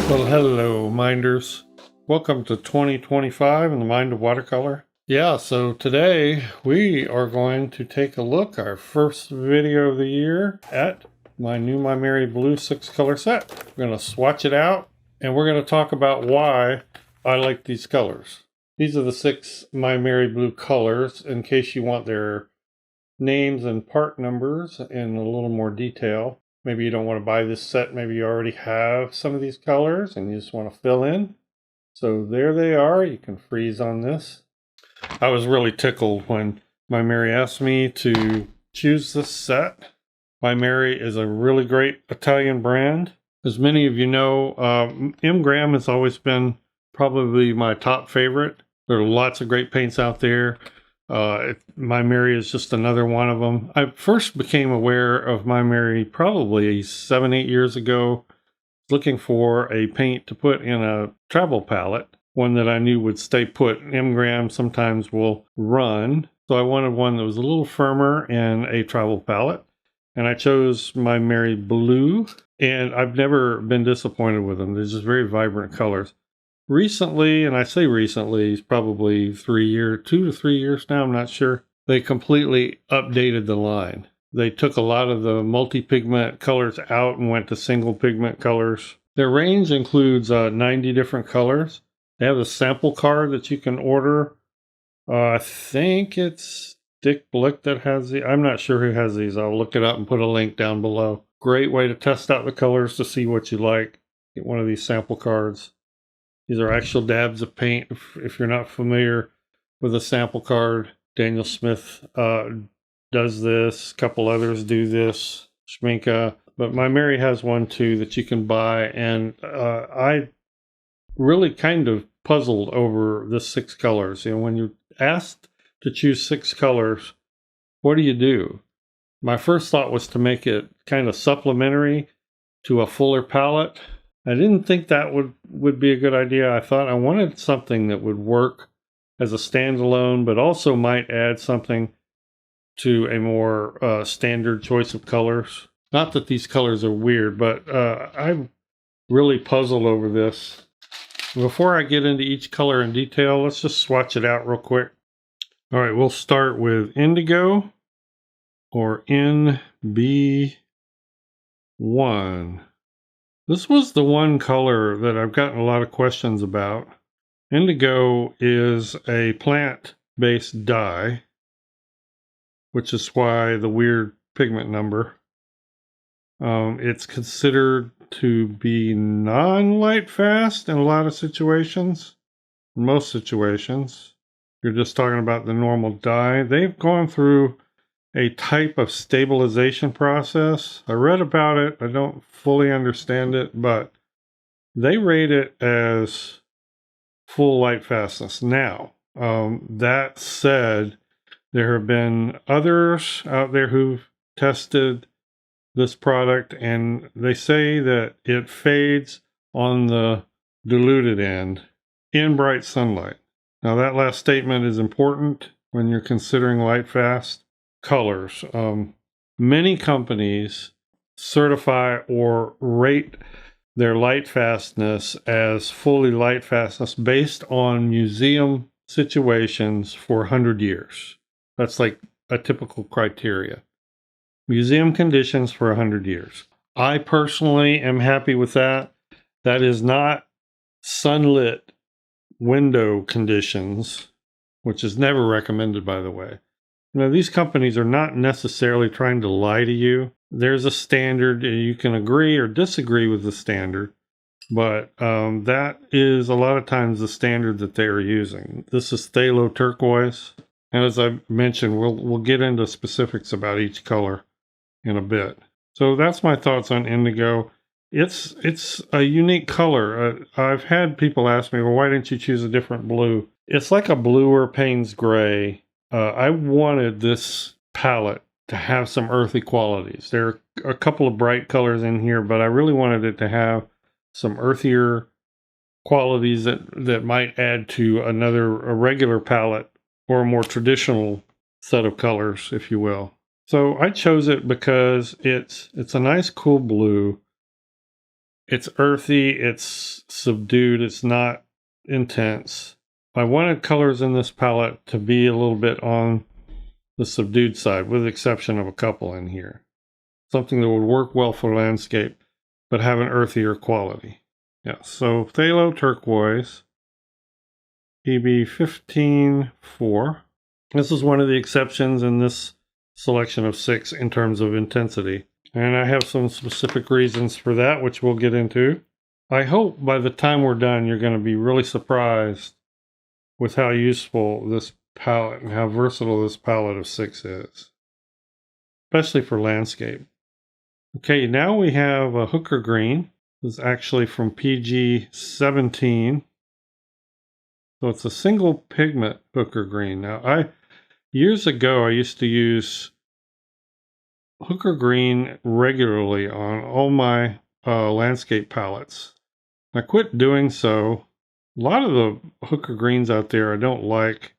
Well, hello, minders. Welcome to 2025 in the Mind of Watercolor. Yeah, so today we are going to take a look, our first video of the year, at my new Maimeriblu 6-color set. We're going to swatch it out, and we're going to talk about why I like these colors. These are the 6 Maimeriblu colors, in case you want their names and part numbers in a little more detail. Maybe you don't want to buy this set. Maybe you already have some of these colors and you just want to fill in. So there they are. You can freeze on this. I was really tickled when Maimeri asked me to choose this set. Maimeri is a really great Italian brand. As many of you know, M. Graham has always been probably my top favorite. There are lots of great paints out there. Maimeri is just another one of them. I first became aware of Maimeri probably 7-8 years ago, looking for a paint to put in a travel palette, one that I knew would stay put. M. Graham sometimes will run, so I wanted one that was a little firmer and a travel palette, and I chose Maimeriblu, and I've never been disappointed with them. They're just very vibrant colors. Recently, and I say recently, it's probably 2 to 3 years now, I'm not sure, they completely updated the line. They took a lot of the multi-pigment colors out and went to single pigment colors. Their range includes 90 different colors. They have a sample card that you can order. I think it's Dick Blick that has the, I'm not sure who has these. I'll look it up and put a link down below. Great way to test out the colors to see what you like. Get one of these sample cards. These are actual dabs of paint. If you're not familiar with a sample card, Daniel Smith does this. A couple others do this. Schminka. But Maimeri has one too that you can buy. And I really kind of puzzled over the 6 colors. You know, when you're asked to choose 6 colors, what do? My first thought was to make it kind of supplementary to a fuller palette. I didn't think that would be a good idea. I thought I wanted something that would work as a standalone, but also might add something to a more standard choice of colors. Not that these colors are weird, but I'm really puzzled over this. Before I get into each color in detail, let's just swatch it out real quick. All right, we'll start with Indigo, or NB1. This was the one color that I've gotten a lot of questions about. Indigo is a plant-based dye, which is why the weird pigment number. It's considered to be non-light fast in a lot of situations. In most situations, you're just talking about the normal dye. They've gone through a type of stabilization process. I read about it. I don't fully understand it, but they rate it as full light fastness. Now, that said, there have been others out there who've tested this product, and they say that it fades on the diluted end in bright sunlight. Now, that last statement is important when you're considering light fast colors. Many companies certify or rate their light fastness as fully light fastness based on museum situations for 100 years. That's like a typical criteria. Museum conditions for 100 years. I personally am happy with that. That is not sunlit window conditions, which is never recommended, by the way. Now, these companies are not necessarily trying to lie to you. There's a standard, and you can agree or disagree with the standard, but that is a lot of times the standard that they are using. This is phthalo turquoise, and as I mentioned, we'll get into specifics about each color in a bit. So that's my thoughts on indigo. It's a unique color. I've had people ask me, well, why didn't you choose a different blue? It's like a bluer Payne's gray. I wanted this palette to have some earthy qualities. There are a couple of bright colors in here, but I really wanted it to have some earthier qualities that might add to a regular palette or a more traditional set of colors, if you will. So I chose it because it's a nice cool blue. It's earthy, it's subdued, it's not intense. I wanted colors in this palette to be a little bit on the subdued side, with the exception of a couple in here. Something that would work well for landscape, but have an earthier quality. Yeah, so phthalo turquoise, PB 15-4. This is one of the exceptions in this selection of 6 in terms of intensity. And I have some specific reasons for that, which we'll get into. I hope by the time we're done, you're going to be really surprised with how useful this palette and how versatile this palette of 6 is, especially for landscape. Okay, now we have a hooker green. This is actually from PG 17. So it's a single pigment hooker green. Now, years ago, I used to use hooker green regularly on all my landscape palettes. I quit doing so. A lot of the hooker greens out there I don't like.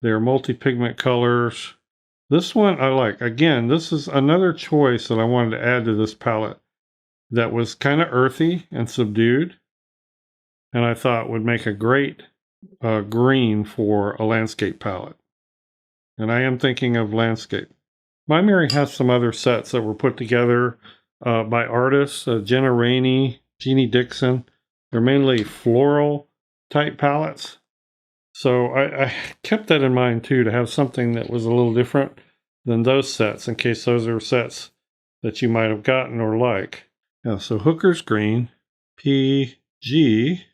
They're multi-pigment colors. This one I like. Again, this is another choice that I wanted to add to this palette that was kind of earthy and subdued, and I thought would make a great green for a landscape palette. And I am thinking of landscape. Maimeriblu has some other sets that were put together by artists, Jenna Rainey, Jeannie Dixon. They're mainly floral type palettes. So I kept that in mind too, to have something that was a little different than those sets, in case those are sets that you might have gotten or like. Yeah, so Hooker's Green, PG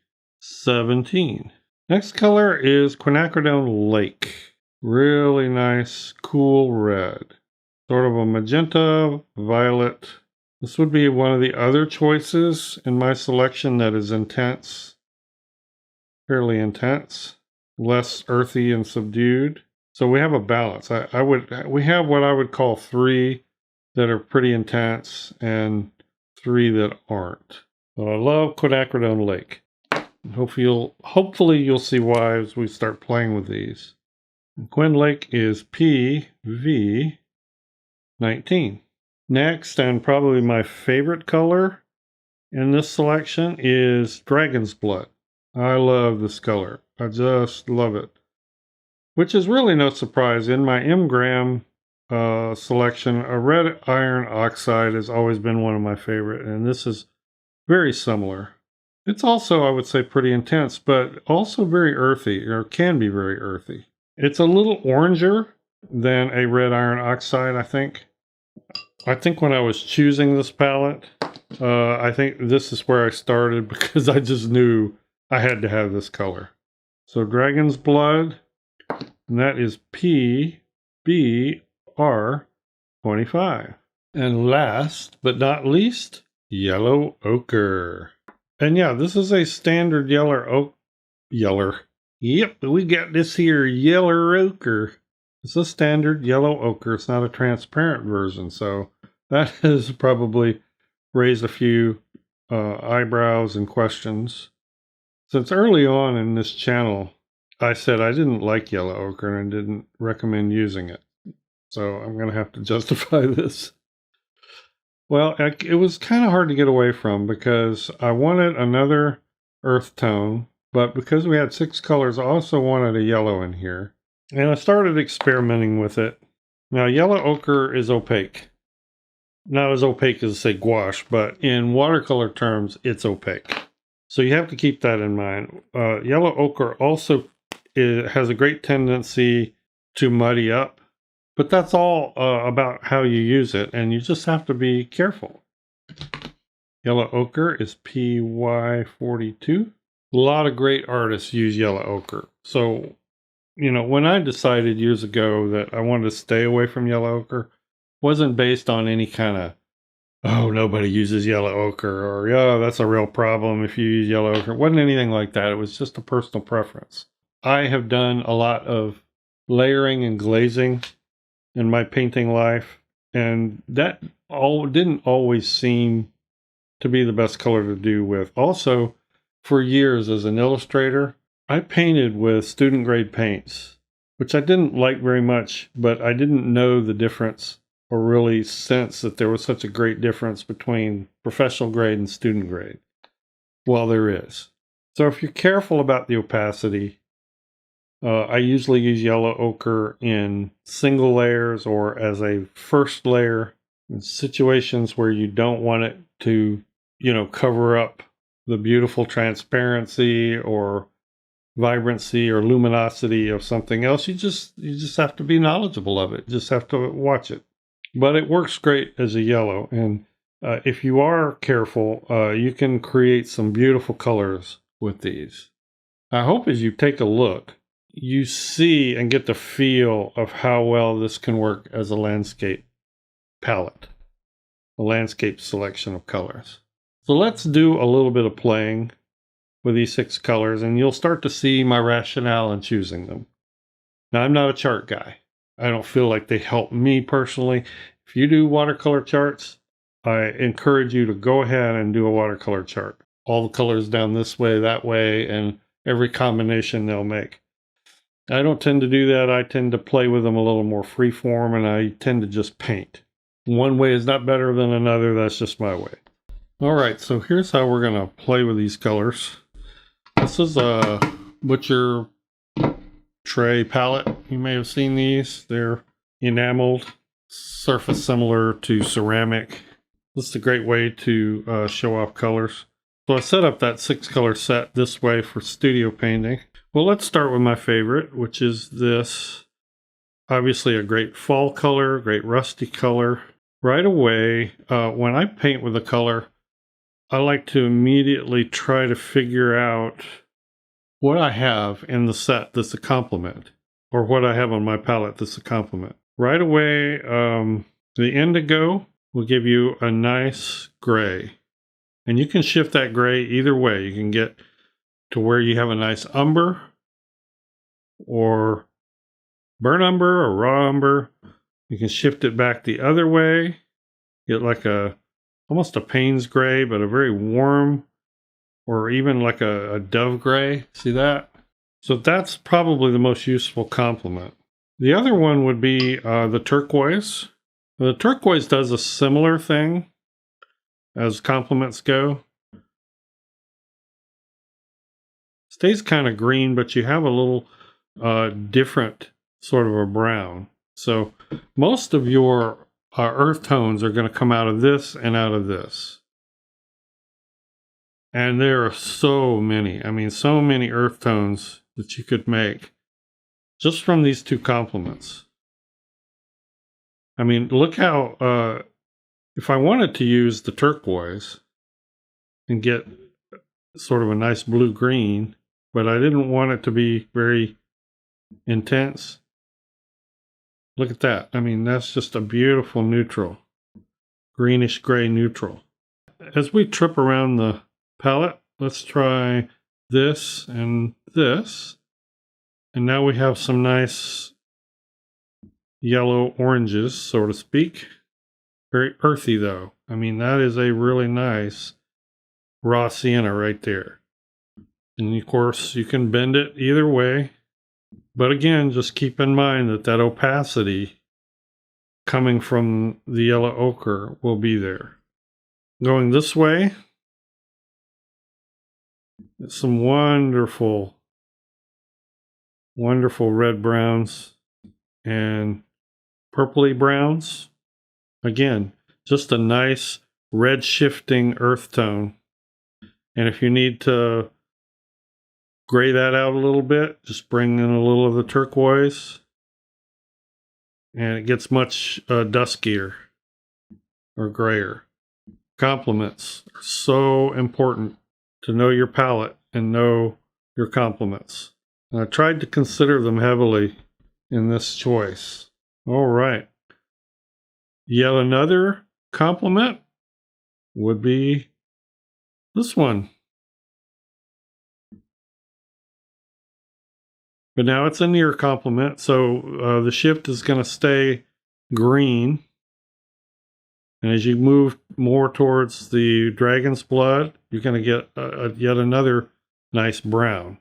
17. Next color is Quinacridone Lake. Really nice, cool red. Sort of a magenta, violet. This would be one of the other choices in my selection that is intense. Fairly intense. Less earthy and subdued. So we have a balance. We have what I would call 3 that are pretty intense and 3 that aren't. But I love Quinacridone Lake. Hopefully you'll see why as we start playing with these. Quin Lake is PV 19. Next, and probably my favorite color in this selection, is Dragon's Blood. I love this color. I just love it. Which is really no surprise. In my M-gram selection, a red iron oxide has always been one of my favorite, and this is very similar. It's also, I would say, pretty intense, but also very earthy, or can be very earthy. It's a little oranger than a red iron oxide, I think. I think when I was choosing this palette, I think this is where I started because I just knew I had to have this color. So Dragon's Blood, and that is PBR25. And last but not least, Yellow Ochre. And yeah, this is a standard yeller. Yep, we got this here yellow ochre. It's a standard yellow ochre. It's not a transparent version, so that has probably raised a few eyebrows and questions. Since early on in this channel, I said I didn't like yellow ochre and didn't recommend using it. So I'm going to have to justify this. Well, it was kind of hard to get away from because I wanted another earth tone, but because we had 6 colors, I also wanted a yellow in here. And I started experimenting with it. Now, yellow ochre is opaque. Not as opaque as, say, gouache, but in watercolor terms, it's opaque. So you have to keep that in mind. Yellow ochre also has a great tendency to muddy up. But that's all about how you use it, and you just have to be careful. Yellow ochre is PY42. A lot of great artists use yellow ochre. So, you know, when I decided years ago that I wanted to stay away from yellow ochre, wasn't based on any kind of, oh, nobody uses yellow ochre, or, yeah, that's a real problem if you use yellow ochre. It wasn't anything like that. It was just a personal preference. I have done a lot of layering and glazing in my painting life, and that didn't always seem to be the best color to do with. Also, for years as an illustrator, I painted with student grade paints, which I didn't like very much, but I didn't know the difference or really sense that there was such a great difference between professional grade and student grade. Well, there is. So if you're careful about the opacity, I usually use yellow ochre in single layers or as a first layer in situations where you don't want it to, cover up the beautiful transparency or vibrancy or luminosity of something else. You just have to be knowledgeable of it. You just have to watch it. But it works great as a yellow, and if you are careful, you can create some beautiful colors with these. I hope as you take a look, you see and get the feel of how well this can work as a landscape palette, a landscape selection of colors. So let's do a little bit of playing with these 6 colors, and you'll start to see my rationale in choosing them. Now, I'm not a chart guy. I don't feel like they help me personally. If you do watercolor charts, I encourage you to go ahead and do a watercolor chart. All the colors down this way, that way, and every combination they'll make. I don't tend to do that. I tend to play with them a little more freeform, and I tend to just paint. One way is not better than another. That's just my way. All right, so here's how we're going to play with these colors. This is a Butcher tray palette. You may have seen these. They're enameled, surface similar to ceramic. This is a great way to show off colors. So I set up that 6 color set this way for studio painting. Well, let's start with my favorite, which is this. Obviously a great fall color, great rusty color. Right away, when I paint with a color, I like to immediately try to figure out what I have in the set that's a complement, or what I have on my palette that's a complement. Right away, the indigo will give you a nice gray. And you can shift that gray either way. You can get to where you have a nice umber, or burnt umber, or raw umber. You can shift it back the other way. Get like almost a Payne's gray, but a very warm, or even like a dove gray. See that? So that's probably the most useful complement. The other one would be the turquoise. The turquoise does a similar thing as complements go. Stays kind of green, but you have a little different sort of a brown. So most of your earth tones are going to come out of this and out of this. And there are so many, so many earth tones that you could make just from these 2 complements. Look how, if I wanted to use the turquoise and get sort of a nice blue-green, but I didn't want it to be very intense, look at that. That's just a beautiful neutral, greenish-gray neutral. As we trip around the palette, let's try this and this. And now we have some nice yellow oranges, so to speak. Very earthy though. That is a really nice raw sienna right there. And of course you can bend it either way. But again, just keep in mind that opacity coming from the yellow ochre will be there. Going this way, some wonderful red browns and purpley browns. Again, just a nice red shifting earth tone. And if you need to gray that out a little bit, just bring in a little of the turquoise, and it gets much duskier or grayer. Complements are so important, to know your palette and know your complements. And I tried to consider them heavily in this choice. All right. Yet another complement would be this one. But now it's a near complement, so the shift is going to stay green. And as you move more towards the dragon's blood, you're going to get yet another nice brown.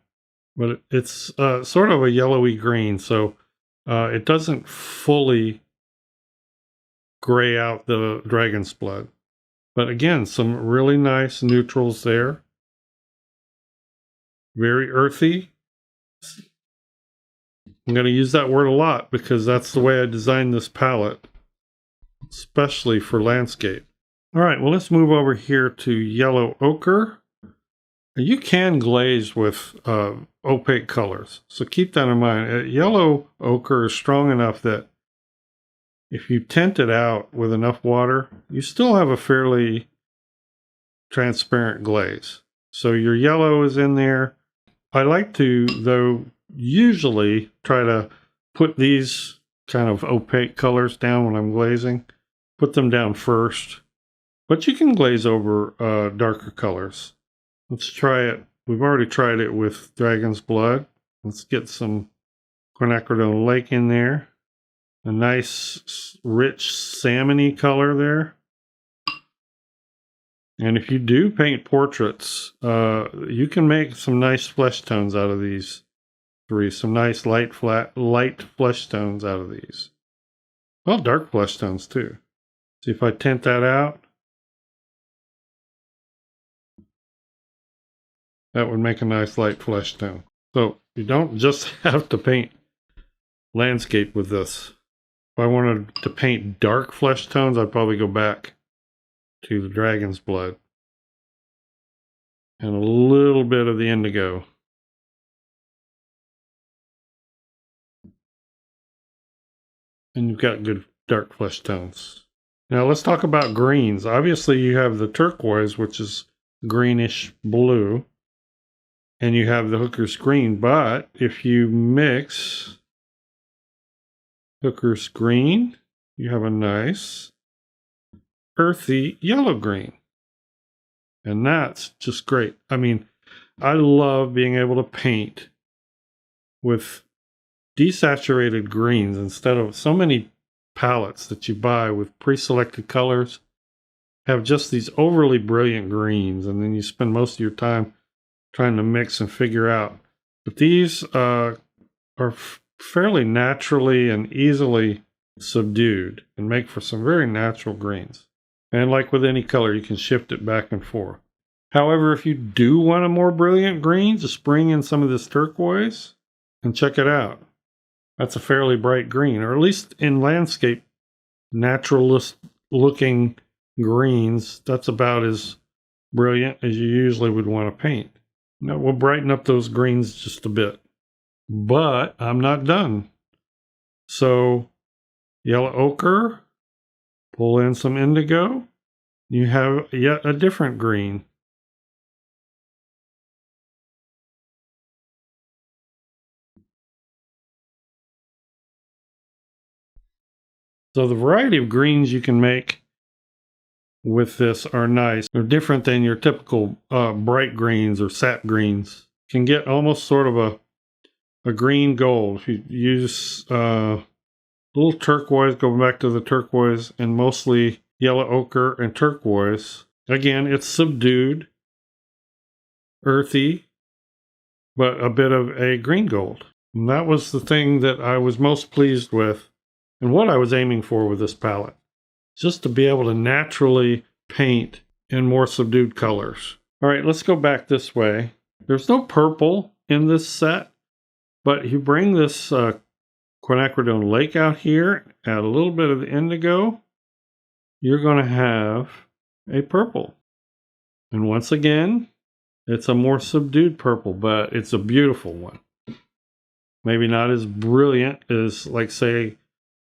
But it's sort of a yellowy green, so it doesn't fully gray out the dragon's blood. But again, some really nice neutrals there. very earthy. I'm going to use that word a lot because that's the way I designed this palette, especially for landscape. All right, well, let's move over here to yellow ochre. You can glaze with opaque colors, so keep that in mind. Yellow ochre is strong enough that if you tint it out with enough water, you still have a fairly transparent glaze. So your yellow is in there. I like to, though, usually try to put these kind of opaque colors down when I'm glazing. Put them down first. But you can glaze over darker colors. Let's try it. We've already tried it with Dragon's Blood. Let's get some quinacridone lake in there. A nice, rich, salmon-y color there. And if you do paint portraits, you can make some nice flesh tones out of these three. Some nice light flesh tones out of these. Well, dark flesh tones too. See if I tint that out. That would make a nice light flesh tone. So you don't just have to paint landscape with this. If I wanted to paint dark flesh tones, I'd probably go back to the Dragon's Blood. And a little bit of the indigo. And you've got good dark flesh tones. Now let's talk about greens. Obviously you have the turquoise, which is greenish blue. And you have the Hooker's green, but if you mix Hooker's green, you have a nice earthy yellow green. And that's just great. I mean, I love being able to paint with desaturated greens instead of so many palettes that you buy with pre-selected colors have just these overly brilliant greens, and then you spend most of your time trying to mix and figure out. But these are fairly naturally and easily subdued and make for some very natural greens. And like with any color, you can shift it back and forth. However, if you do want a more brilliant green, just bring in some of this turquoise and check it out. That's a fairly bright green, or at least in landscape, naturalist looking greens, that's about as brilliant as you usually would want to paint. Now we'll brighten up those greens just a bit, but I'm not done. So yellow ochre, pull in some indigo, you have yet a different green. So the variety of greens you can make with this are nice. They're different than your typical bright greens or sap greens. You can get almost sort of a green gold. If you use a little turquoise, go back to the turquoise, and mostly yellow ochre and turquoise. Again, it's subdued, earthy, but a bit of a green gold. And that was the thing that I was most pleased with and what I was aiming for with this palette. Just to be able to naturally paint in more subdued colors. All right, let's go back this way. There's no purple in this set, but you bring this quinacridone lake out here, add a little bit of the indigo, you're going to have a purple. And once again, it's a more subdued purple, but it's a beautiful one. Maybe not as brilliant as, like, say,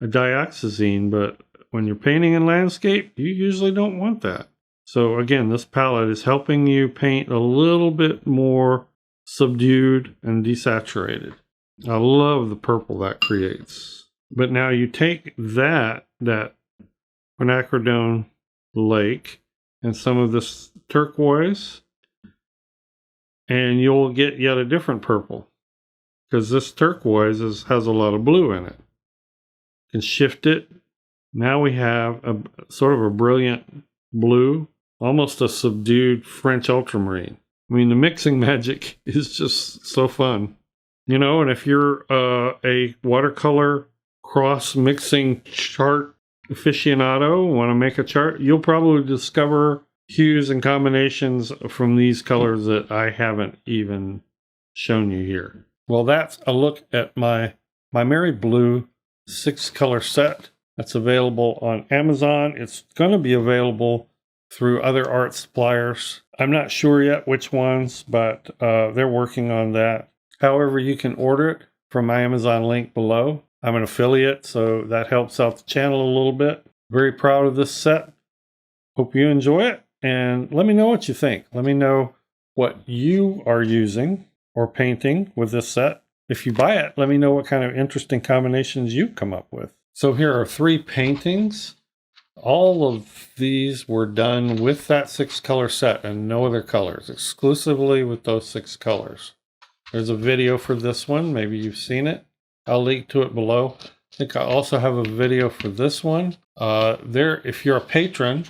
a dioxazine, but when you're painting in landscape, you usually don't want that. So again, this palette is helping you paint a little bit more subdued and desaturated. I love the purple that creates. But now you take that quinacridone lake and some of this turquoise, and you'll get yet a different purple, because this turquoise has a lot of blue in it. You can shift it. Now we have a sort of a brilliant blue, almost a subdued French ultramarine. I mean, the mixing magic is just so fun. You know, and if you're a watercolor cross-mixing chart aficionado, want to make a chart, you'll probably discover hues and combinations from these colors that I haven't even shown you here. Well, that's a look at my Maimeriblu 6-color set that's available on Amazon. It's going to be available through other art suppliers. I'm not sure yet which ones, but they're working on that. However, you can order it from my Amazon link below. I'm an affiliate, so that helps out the channel a little bit. Very proud of this set. Hope you enjoy it, and let me know what you think. Let me know what you are using or painting with this set. If you buy it, let me know what kind of interesting combinations you come up with. So here are 3 paintings. All of these were done with that 6-color set and no other colors, exclusively with those 6 colors. There's a video for this one. Maybe you've seen it. I'll link to it below. I think I also have a video for this one. If you're a patron,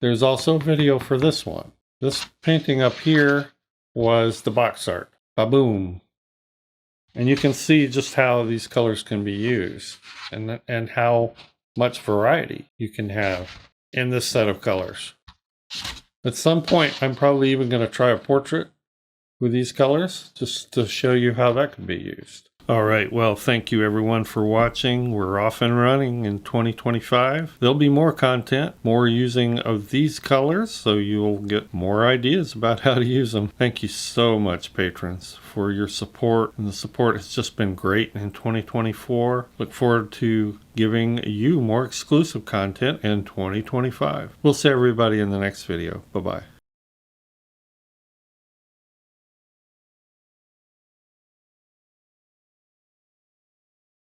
there's also a video for this one. This painting up here was the box art. Ba-boom. And you can see just how these colors can be used and how much variety you can have in this set of colors. At some point, I'm probably even going to try a portrait with these colors just to show you how that can be used. All right, well, thank you everyone for watching. We're off and running in 2025. There'll be more content, more using of these colors, so you'll get more ideas about how to use them. Thank you so much, patrons, for your support. And the support has just been great in 2024. Look forward to giving you more exclusive content in 2025. We'll see everybody in the next video. Bye-bye.